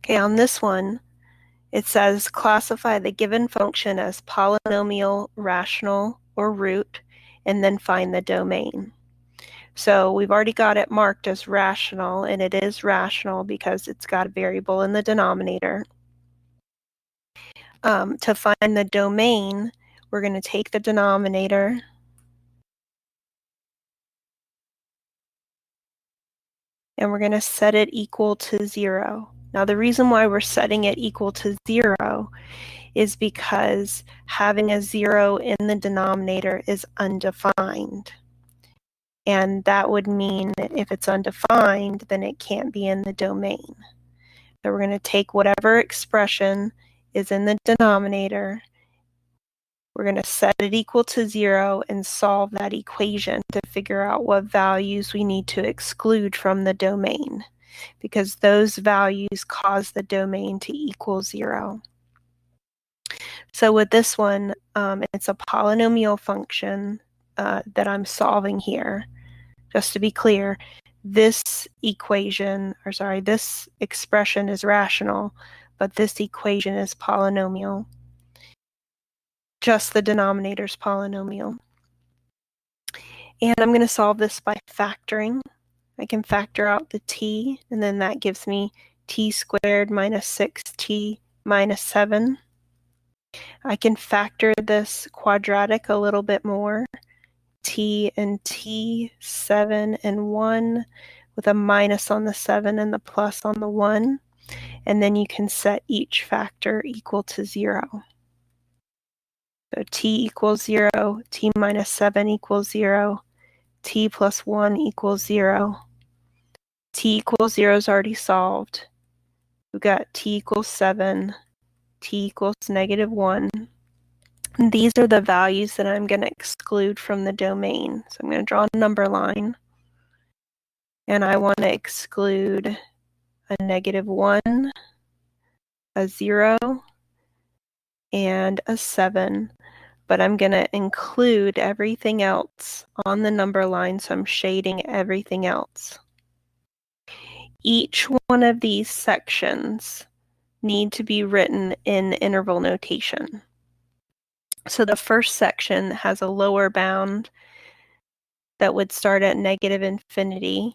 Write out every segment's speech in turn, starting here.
Okay, on this one, it says classify the given function as polynomial, rational, or root, and then find the domain. So we've already got it marked as rational, and it is rational because it's got a variable in the denominator. To find the domain, we're going to take the denominator and we're going to set it equal to 0. Now the reason why we're setting it equal to 0 is because having a 0 in the denominator is undefined. And that would mean if it's undefined, then it can't be in the domain. So we're going to take whatever expression is in the denominator, we're going to set it equal to 0 and solve that equation to figure out what values we need to exclude from the domain, because those values cause the domain to equal 0. So with this one, it's a polynomial function that I'm solving here. Just to be clear, this expression is rational, but this equation is polynomial. Just the denominator's polynomial. And I'm going to solve this by factoring. I can factor out the t, and then that gives me t squared minus 6t minus 7. I can factor this quadratic a little bit more. T and t, 7 and 1, with a minus on the 7 and the plus on the 1. And then you can set each factor equal to 0. So t equals 0, t minus 7 equals 0, t plus 1 equals 0. T equals 0 is already solved. We've got t equals 7, t equals negative 1. And these are the values that I'm going to exclude from the domain. So I'm going to draw a number line. And I want to exclude a negative 1, a 0, and a 7. But I'm going to include everything else on the number line, so I'm shading everything else. Each one of these sections need to be written in interval notation. So the first section has a lower bound that would start at negative infinity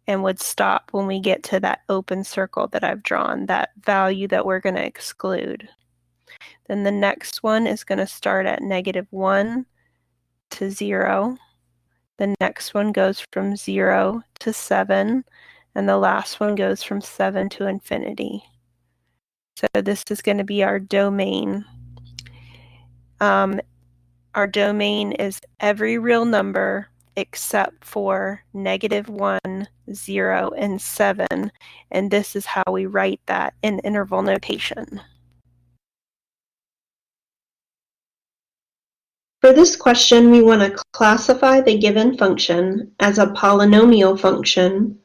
and would stop when we get to that open circle that I've drawn, that value that we're going to exclude. Then the next one is going to start at negative 1 to 0. The next one goes from 0 to 7. And the last one goes from 7 to infinity. So this is going to be our domain. Our domain is every real number except for negative 1, 0, and 7. And this is how we write that in interval notation. For this question, we want to classify the given function as a polynomial function,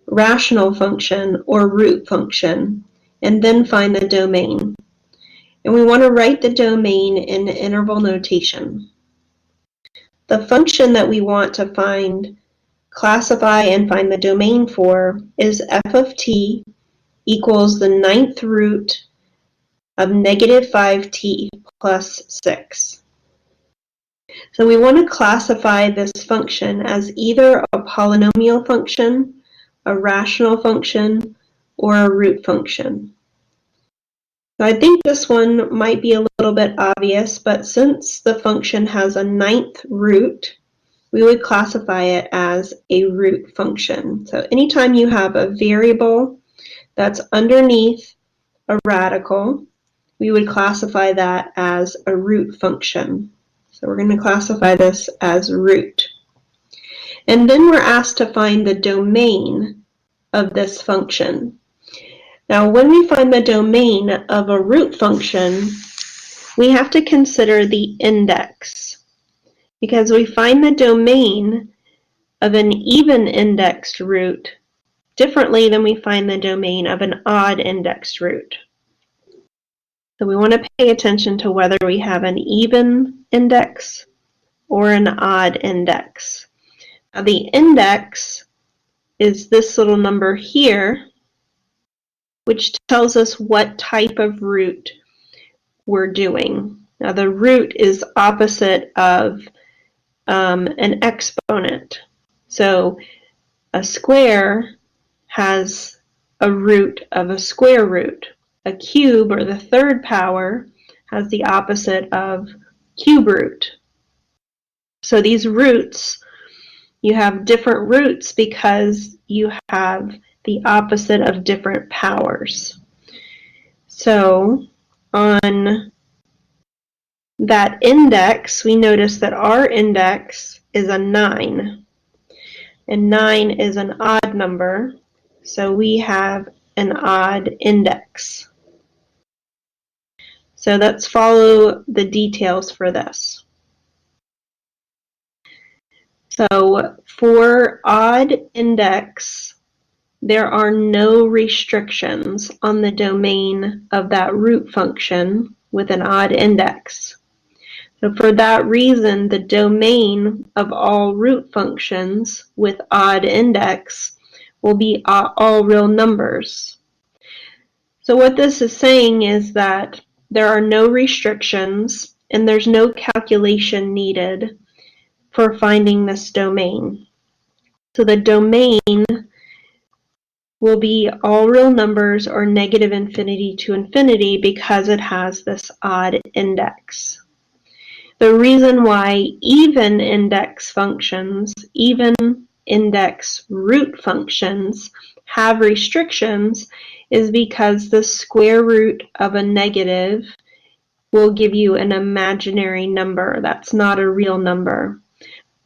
rational function, or root function, and then find the domain. And we want to write the domain in interval notation. The function that we want to classify and find the domain for is f of t equals the 9th root of negative 5t plus 6. So we want to classify this function as either a polynomial function, a rational function, or a root function. So I think this one might be a little bit obvious, but since the function has a 9th root, we would classify it as a root function. So anytime you have a variable that's underneath a radical, we would classify that as a root function. So we're going to classify this as root. And then we're asked to find the domain of this function. Now, when we find the domain of a root function, we have to consider the index, because we find the domain of an even indexed root differently than we find the domain of an odd indexed root. So we want to pay attention to whether we have an even index or an odd index. Now, the index is this little number here, which tells us what type of root we're doing. Now the root is opposite of an exponent. So a square has a root of a square root. A cube, or the third power, has the opposite of cube root. So these roots, you have different roots because you have the opposite of different powers. So on that index, we notice that our index is a 9. And 9 is an odd number, so we have an odd index. So let's follow the details for this. So for odd index, there are no restrictions on the domain of that root function with an odd index. So for that reason, the domain of all root functions with odd index will be all real numbers. So what this is saying is that there are no restrictions and there's no calculation needed for finding this domain. So the domain will be all real numbers or negative infinity to infinity because it has this odd index. The reason why even index functions, even index root functions have restrictions is because the square root of a negative will give you an imaginary number. That's not a real number.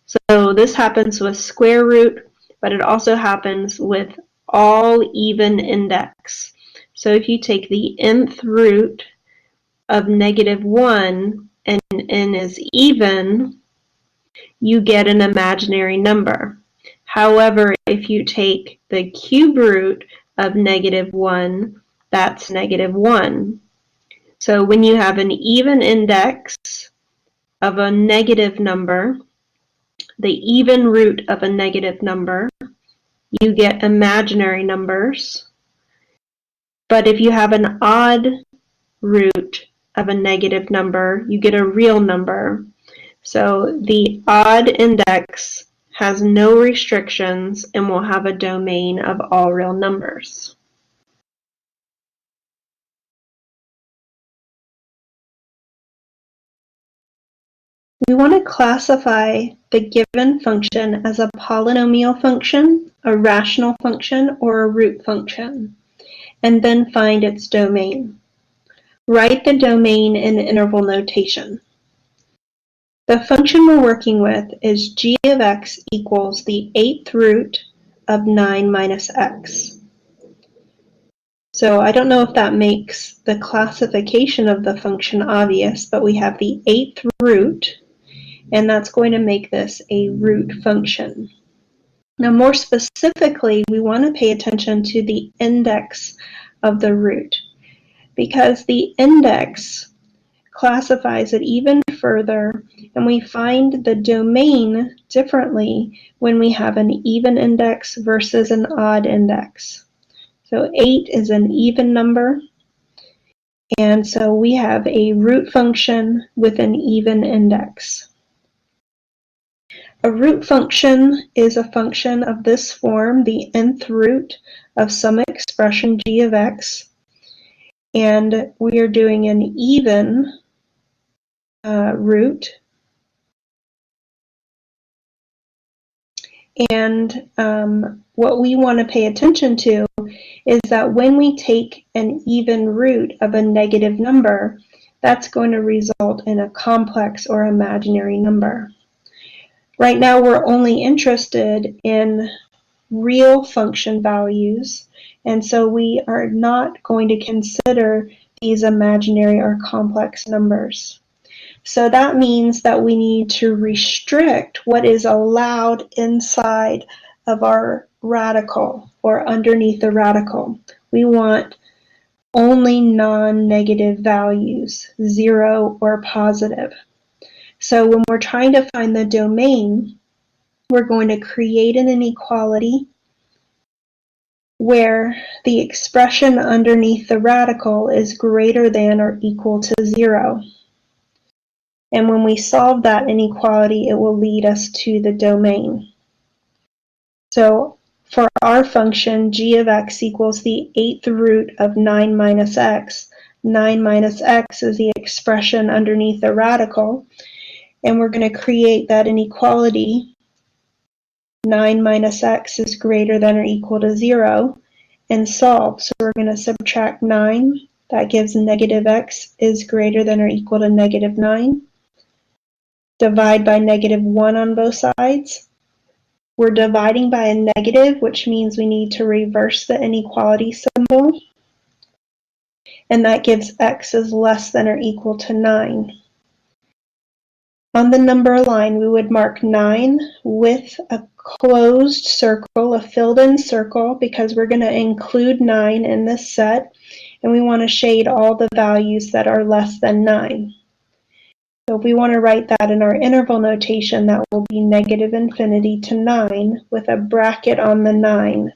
So this happens with square root, but it also happens with all even index. So if you take the nth root of -1 and n is even, you get an imaginary number. However, if you take the cube root of -1, that's -1. So when you have an even index of a negative number, the even root of a negative number, you get imaginary numbers. But if you have an odd root of a negative number, you get a real number. So the odd index has no restrictions and will have a domain of all real numbers. We want to classify the given function as a polynomial function, a rational function, or a root function, and then find its domain. Write the domain in interval notation. The function we're working with is g of x equals the 8th root of 9 minus x. So I don't know if that makes the classification of the function obvious, but we have the 8th root, and that's going to make this a root function. Now more specifically, we want to pay attention to the index of the root, because the index classifies it even further, and we find the domain differently when we have an even index versus an odd index. So 8 is an even number, and so we have a root function with an even index. A root function is a function of this form, the nth root of some expression g of x, and we are doing an even root. And what we want to pay attention to is that when we take an even root of a negative number, that's going to result in a complex or imaginary number. Right now we're only interested in real function values, and so we are not going to consider these imaginary or complex numbers. So that means that we need to restrict what is allowed inside of our radical or underneath the radical. We want only non-negative values, 0 or positive. So when we're trying to find the domain, we're going to create an inequality where the expression underneath the radical is greater than or equal to 0. And when we solve that inequality, it will lead us to the domain. So for our function, g of x equals the 8th root of 9 minus x. 9 minus x is the expression underneath the radical. And we're going to create that inequality. 9 minus x is greater than or equal to 0. And solve. So we're going to subtract 9. That gives negative x is greater than or equal to negative 9. Divide by negative 1 on both sides. We're dividing by a negative, which means we need to reverse the inequality symbol. And that gives x is less than or equal to 9. On the number line, we would mark 9 with a closed circle, a filled-in circle, because we're going to include 9 in this set, and we want to shade all the values that are less than 9. So if we want to write that in our interval notation, that will be negative infinity to 9 with a bracket on the 9.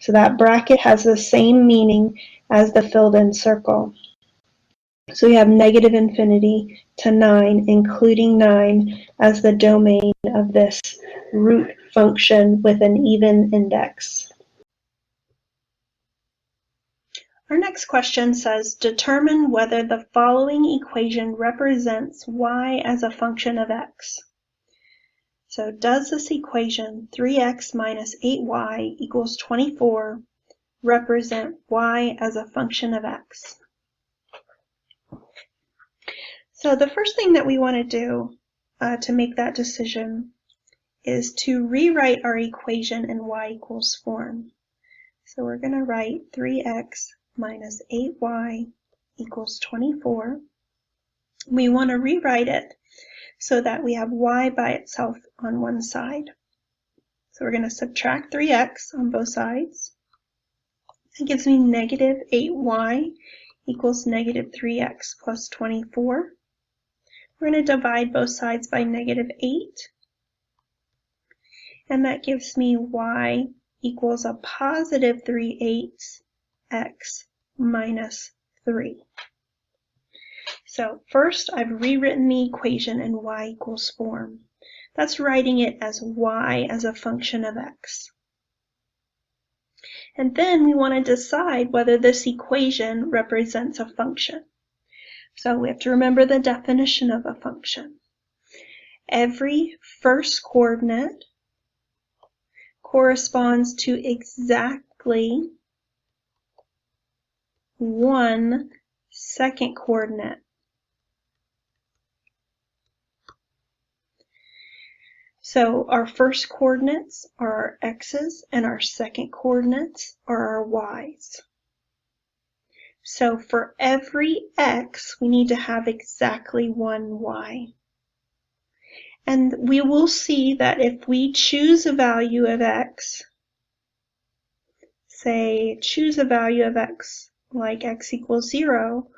So that bracket has the same meaning as the filled-in circle. So we have negative infinity to 9, including 9 as the domain of this root function with an even index. Our next question says, determine whether the following equation represents y as a function of x. So does this equation, 3x minus 8y equals 24, represent y as a function of x? So the first thing that we want to do to make that decision is to rewrite our equation in y equals form. So we're going to write 3x minus 8y equals 24. We want to rewrite it so that we have y by itself on one side. So we're going to subtract 3x on both sides. That gives me negative 8y equals negative 3x plus 24. We're going to divide both sides by negative 8. And that gives me y equals a positive 3/8 x minus 3. So first I've rewritten the equation in y equals form. That's writing it as y as a function of x. And then we want to decide whether this equation represents a function. So we have to remember the definition of a function. Every first coordinate corresponds to exactly one second coordinate. So our first coordinates are our x's and our second coordinates are our y's. So for every x, we need to have exactly one y. And we will see that if we choose a value of x, say choose a value of x like x equals 0,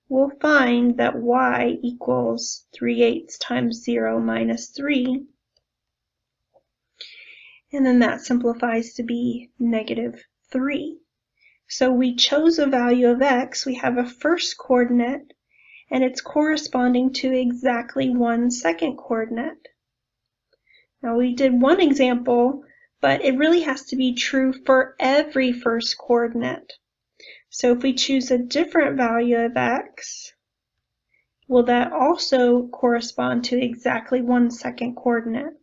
we'll find that y equals 3/8 times 0 minus 3. And then that simplifies to be negative 3. So we chose a value of x, we have a first coordinate, and it's corresponding to exactly one second coordinate. Now we did one example, but it really has to be true for every first coordinate. So if we choose a different value of x, will that also correspond to exactly one second coordinate?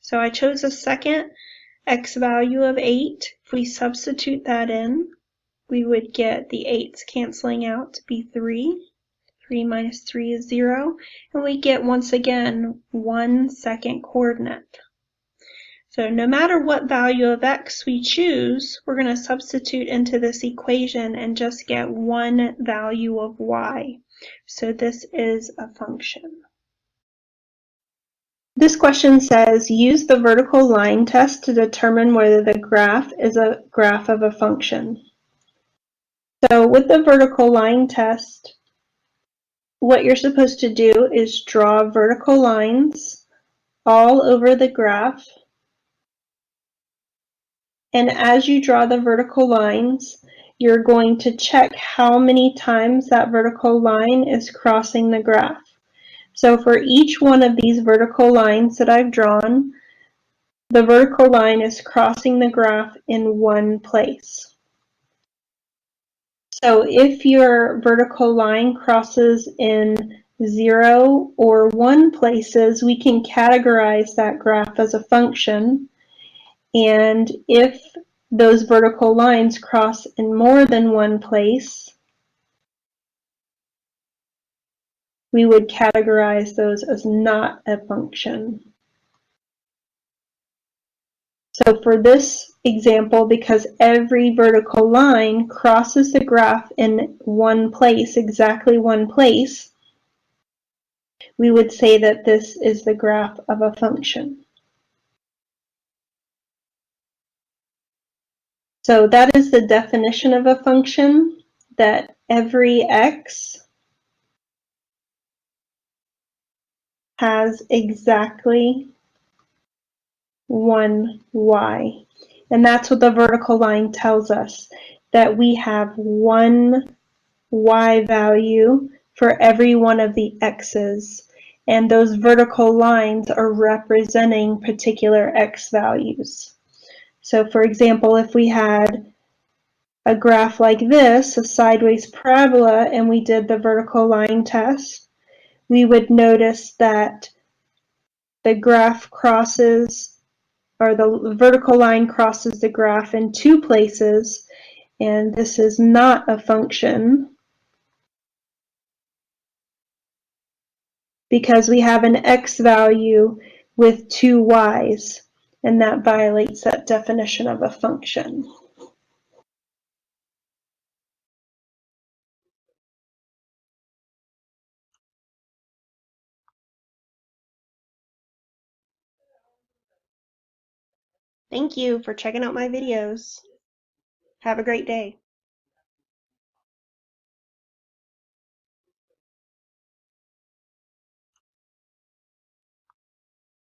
So I chose a second x value of 8. If we substitute that in, we would get the 8's canceling out to be 3. 3 minus 3 is 0. And we get, once again, 1 second coordinate. So no matter what value of x we choose, we're going to substitute into this equation and just get one value of y. So this is a function. This question says, use the vertical line test to determine whether the graph is a graph of a function. So with the vertical line test, what you're supposed to do is draw vertical lines all over the graph. And as you draw the vertical lines, you're going to check how many times that vertical line is crossing the graph. So for each one of these vertical lines that I've drawn, the vertical line is crossing the graph in one place. So if your vertical line crosses in 0 or 1 places, we can categorize that graph as a function. And if those vertical lines cross in more than one place, we would categorize those as not a function. So for this example, because every vertical line crosses the graph in one place, exactly one place, we would say that this is the graph of a function. So that is the definition of a function, that every x has exactly one y. And that's what the vertical line tells us, that we have one y value for every one of the x's. And those vertical lines are representing particular x values. So for example, if we had a graph like this, a sideways parabola, and we did the vertical line test, we would notice that the graph crosses, or the vertical line crosses the graph in 2 places, and this is not a function because we have an x value with 2 y's, and that violates that definition of a function. Thank you for checking out my videos. Have a great day.